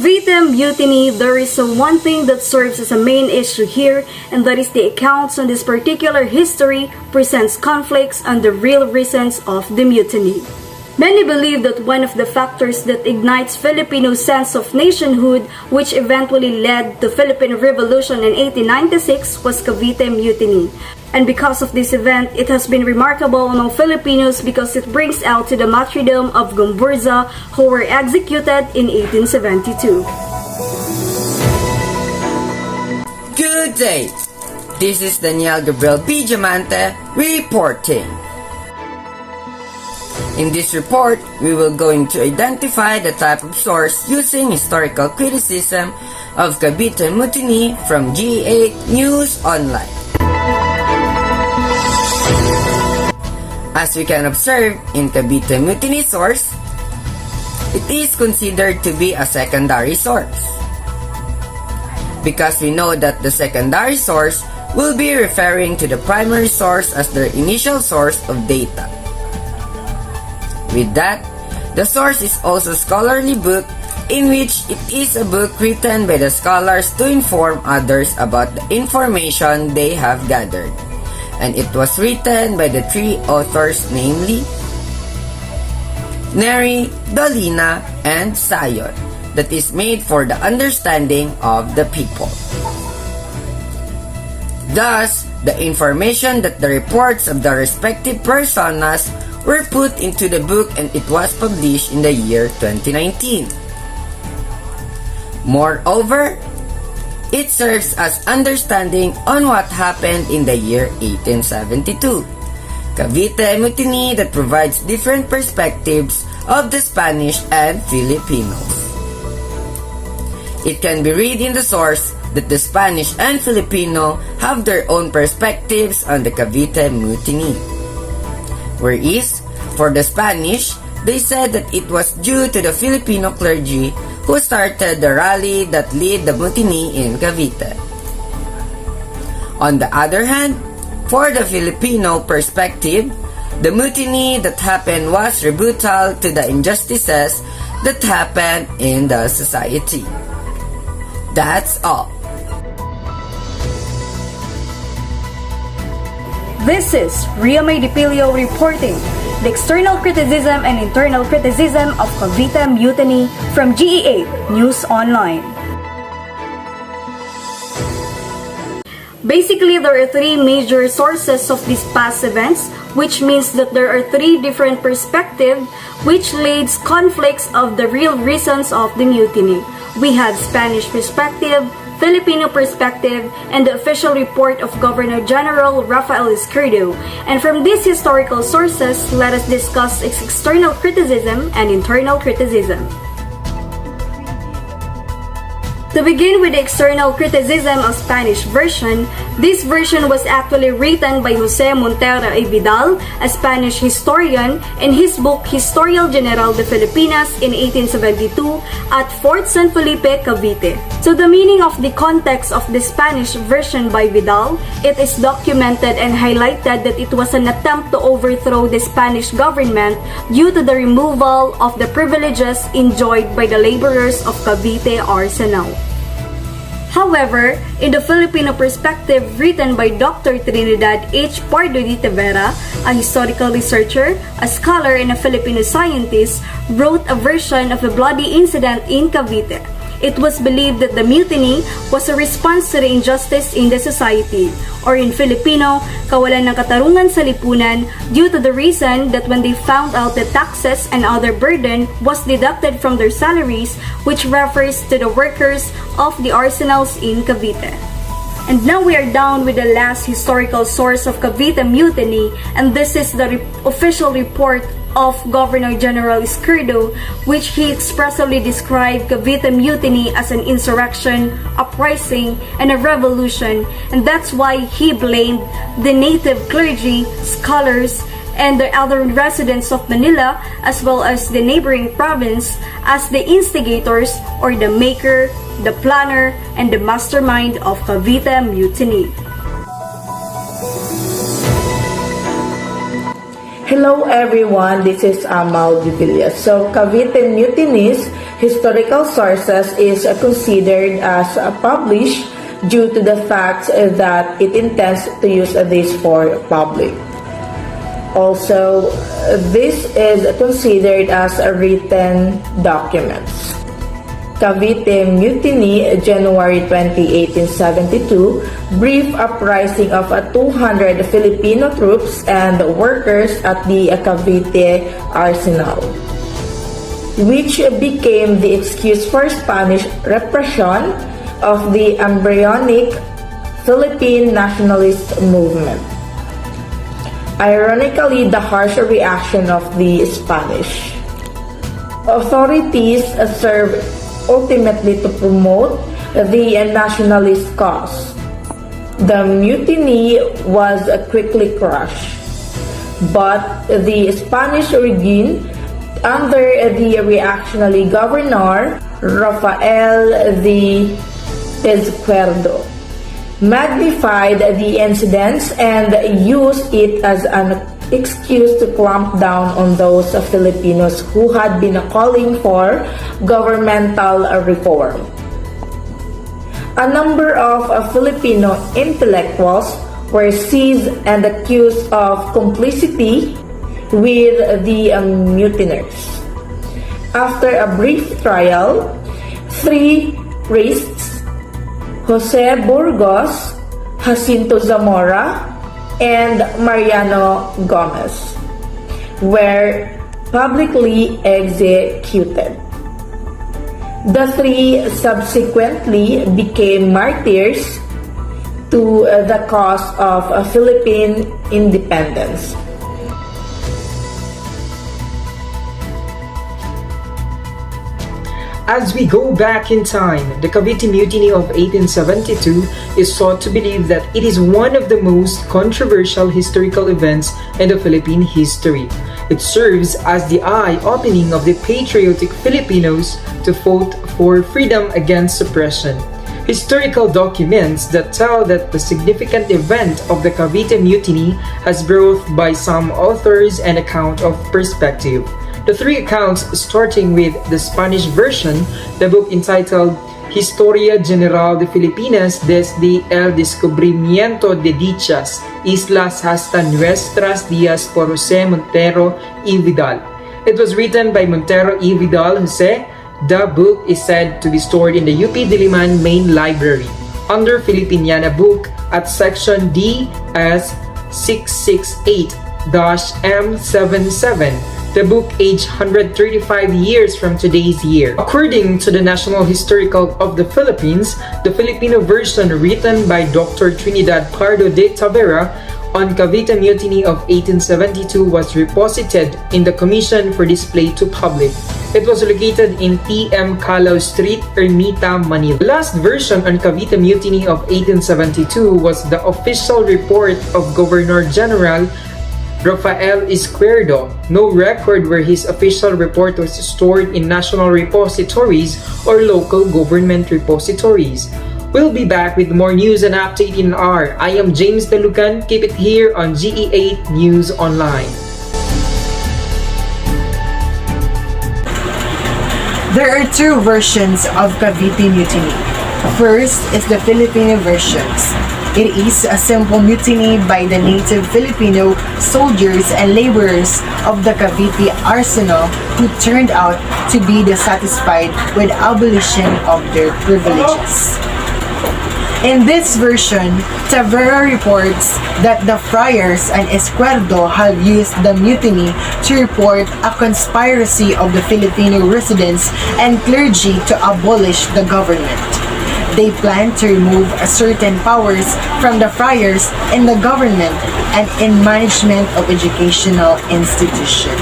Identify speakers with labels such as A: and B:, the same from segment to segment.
A: Cavite Mutiny, there is one thing that serves as a main issue here, and that is the accounts on this particular history presents conflicts on the real reasons of the mutiny. Many believe that one of the factors that ignites Filipino sense of nationhood, which eventually led to Philippine Revolution in 1896, was Cavite Mutiny. And because of this event, it has been remarkable among Filipinos because it brings out to the martyrdom of Gomburza, who were executed in 1872.
B: Good day! This is Daniel Gabriel B. Diamante reporting. In this report, we will going to identify the type of source using historical criticism of Cavite Mutiny from GA News Online. As we can observe in Cavite Mutiny source, it is considered to be a secondary source, because we know that the secondary source will be referring to the primary source as their initial source of data. With that, the source is also a scholarly book in which it is a book written by the scholars to inform others about the information they have gathered. And it was written by the three authors, namely Neri, Dolina, and Sayon, that is made for the understanding of the people. Thus, the information that the reports of the respective personas were put into the book, and it was published in the year 2019. Moreover, it serves as understanding on what happened in the year 1872, Cavite Mutiny, that provides different perspectives of the Spanish and Filipinos. It can be read in the source that the Spanish and Filipino have their own perspectives on the Cavite Mutiny. Whereas, for the Spanish, they said that it was due to the Filipino clergy who started the rally that led the mutiny in Cavite. On the other hand, for the Filipino perspective, the mutiny that happened was rebuttal to the injustices that happened in the society. That's all.
A: This is Ria May Dipilio reporting the external criticism and internal criticism of Cavite Mutiny from GEA News Online. Basically, there are three major sources of these past events, which means that there are three different perspectives which leads conflicts of the real reasons of the mutiny. We have Spanish perspective, Filipino perspective, and the official report of Governor General Rafael Izquierdo. And from these historical sources, let us discuss its external criticism and internal criticism. To begin with the external criticism of Spanish version, this version was actually written by Jose Montero y Vidal, a Spanish historian, in his book Historia General de Filipinas in 1872 at Fort San Felipe, Cavite. So the meaning of the context of the Spanish version by Vidal, it is documented and highlighted that it was an attempt to overthrow the Spanish government due to the removal of the privileges enjoyed by the laborers of Cavite Arsenal. However, in the Filipino perspective written by Dr. Trinidad H. Pardo de Tavera, a historical researcher, a scholar, and a Filipino scientist, wrote a version of a bloody incident in Cavite. It was believed that the mutiny was a response to the injustice in the society, or in Filipino, kawalan ng katarungan sa lipunan, due to the reason that when they found out that taxes and other burden was deducted from their salaries, which refers to the workers of the arsenals in Cavite. And now we are down with the last historical source of Cavite Mutiny, and this is the official report of Governor General Izquierdo, which he expressly described Cavite Mutiny as an insurrection, uprising, and a revolution, and that's why he blamed the native clergy, scholars, and the other residents of Manila, as well as the neighboring province, as the instigators or the maker, the planner, and the mastermind of Cavite Mutiny.
C: Hello everyone, this is Amal Divilla. So Cavite Mutinies historical sources is considered as published due to the fact that it intends to use this for public. Also, this is considered as a written documents. Cavite Mutiny, January 20, 1872, brief uprising of 200 Filipino troops and workers at the Cavite Arsenal, which became the excuse for Spanish repression of the embryonic Philippine nationalist movement. Ironically, the harsh reaction of the Spanish authorities served ultimately to promote the nationalist cause. The mutiny was quickly crushed, but the Spanish regime, under the reactionary governor Rafael de Izquierdo, magnified the incidents and used it as an excuse to clamp down on those Filipinos who had been calling for governmental reform. A number of Filipino intellectuals were seized and accused of complicity with the mutineers. After a brief trial, 3 priests, Jose Burgos, Jacinto Zamora, and Mariano Gomez, were publicly executed. The 3 subsequently became martyrs to the cause of Philippine independence.
D: As we go back in time, the Cavite Mutiny of 1872 is thought to believe that it is one of the most controversial historical events in the Philippine history. It serves as the eye-opening of the patriotic Filipinos to vote for freedom against suppression. Historical documents that tell that the significant event of the Cavite Mutiny has brought by some authors an account of perspective. The 3 accounts, starting with the Spanish version, the book entitled Historia General de Filipinas desde el descubrimiento de dichas islas hasta nuestros días por Jose Montero y Vidal. It was written by Montero y Vidal Jose. The book is said to be stored in the UP Diliman Main Library under Filipiniana Book at section DS 668-M77. The book aged 135 years from today's year. According to the National Historical of the Philippines, the Filipino version written by Dr. Trinidad Pardo de Tavera on Cavite Mutiny of 1872 was reposited in the Commission for Display to Public. It was located in T.M. Calao Street, Ermita, Manila. The last version on Cavite Mutiny of 1872 was the official report of Governor General Rafael Izquierdo. No record where his official report was stored in national repositories or local government repositories. We'll be back with more news and update in an hour. I am James Delucan. Keep it here on GE8 News Online.
E: There are 2 versions of Cavite Mutiny. First is the Filipino versions. It is a simple mutiny by the native Filipino soldiers and laborers of the Cavite Arsenal who turned out to be dissatisfied with abolition of their privileges. In this version, Tavera reports that the friars and Izquierdo have used the mutiny to report a conspiracy of the Filipino residents and clergy to abolish the government. They plan to remove certain powers from the friars in the government and in management of educational institutions.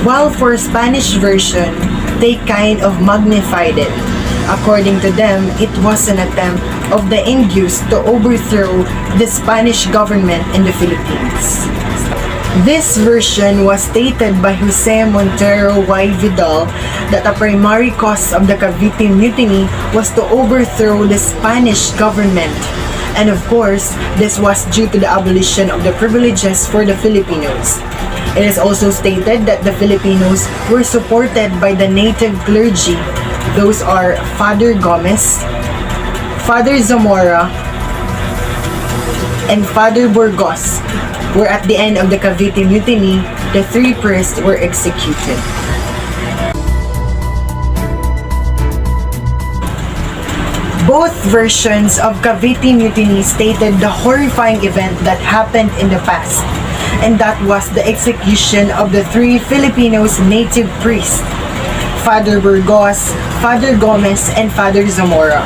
E: While for Spanish version, they kind of magnified it. According to them, it was an attempt of the Indios to overthrow the Spanish government in the Philippines. This version was stated by Jose Montero y Vidal that a primary cause of the Cavite Mutiny was to overthrow the Spanish government. And of course, this was due to the abolition of the privileges for the Filipinos. It is also stated that the Filipinos were supported by the native clergy. Those are Father Gomez, Father Zamora, and Father Burgos, where at the end of the Cavite Mutiny, the 3 priests were executed. Both versions of Cavite Mutiny stated the horrifying event that happened in the past, and that was the execution of the 3 Filipinos' native priests, Father Burgos, Father Gomez, and Father Zamora.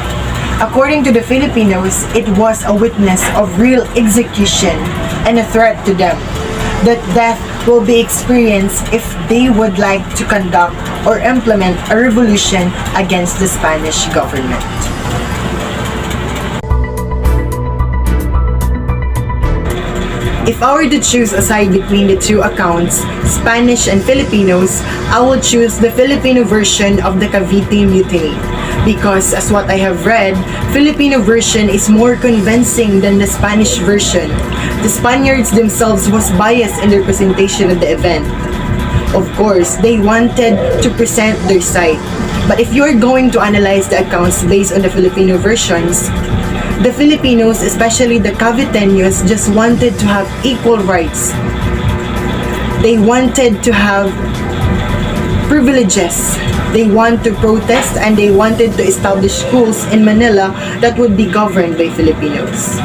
E: According to the Filipinos, it was a witness of real execution and a threat to them that death will be experienced if they would like to conduct or implement a revolution against the Spanish government. If I were to choose a side between the two accounts, Spanish and Filipinos, I will choose the Filipino version of the Cavite Mutiny. Because as what I have read, Filipino version is more convincing than the Spanish version. The Spaniards themselves was biased in their presentation of the event. Of course, they wanted to present their side. But if you are going to analyze the accounts based on the Filipino versions, the Filipinos, especially the Caviteños, just wanted to have equal rights. They wanted to have privileges. They want to protest and they wanted to establish schools in Manila that would be governed by Filipinos.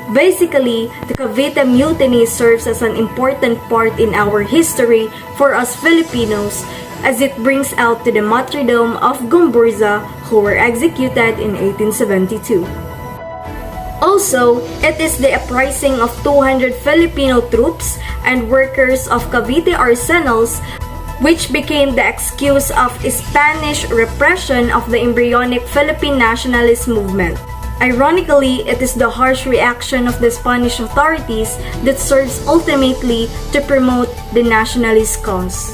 A: Basically, the Cavite Mutiny serves as an important part in our history for us Filipinos, as it brings out to the martyrdom of Gomburza, who were executed in 1872. Also, it is the uprising of 200 Filipino troops and workers of Cavite arsenals which became the excuse of Spanish repression of the embryonic Philippine nationalist movement. Ironically, it is the harsh reaction of the Spanish authorities that serves ultimately to promote the nationalist cause.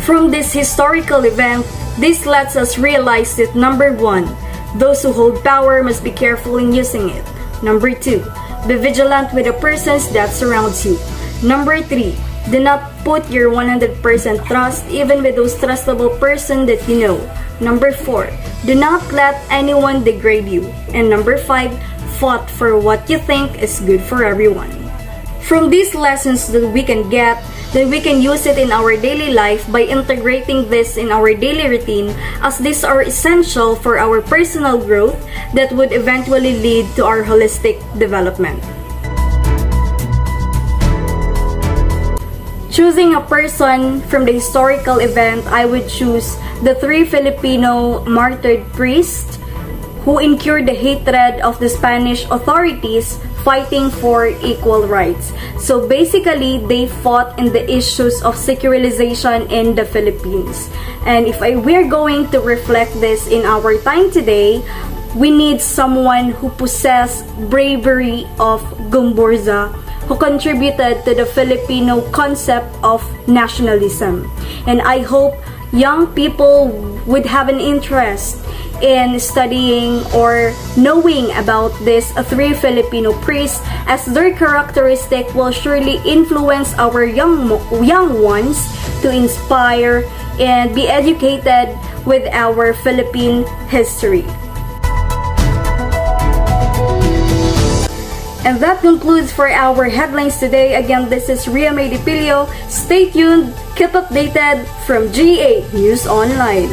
A: From this historical event, this lets us realize that number 1, those who hold power must be careful in using it. Number 2, be vigilant with the persons that surrounds you. Number 3, do not put your 100% trust even with those trustable person that you know. Number 4, do not let anyone degrade you. And number 5, fight for what you think is good for everyone. From these lessons that we can get, then we can use it in our daily life by integrating this in our daily routine, as these are essential for our personal growth that would eventually lead to our holistic development. Choosing a person from the historical event, I would choose the 3 Filipino martyred priests who incurred the hatred of the Spanish authorities fighting for equal rights. So basically, they fought in the issues of secularization in the Philippines. And if we're going to reflect this in our time today, we need someone who possessed bravery of Gomburza, who contributed to the Filipino concept of nationalism. And I hope young people would have an interest in studying or knowing about these 3 Filipino priests, as their characteristic will surely influence our young ones to inspire and be educated with our Philippine history. And that concludes for our headlines today. Again, this is Ria May Dipilio. Stay tuned, keep updated from GA News Online.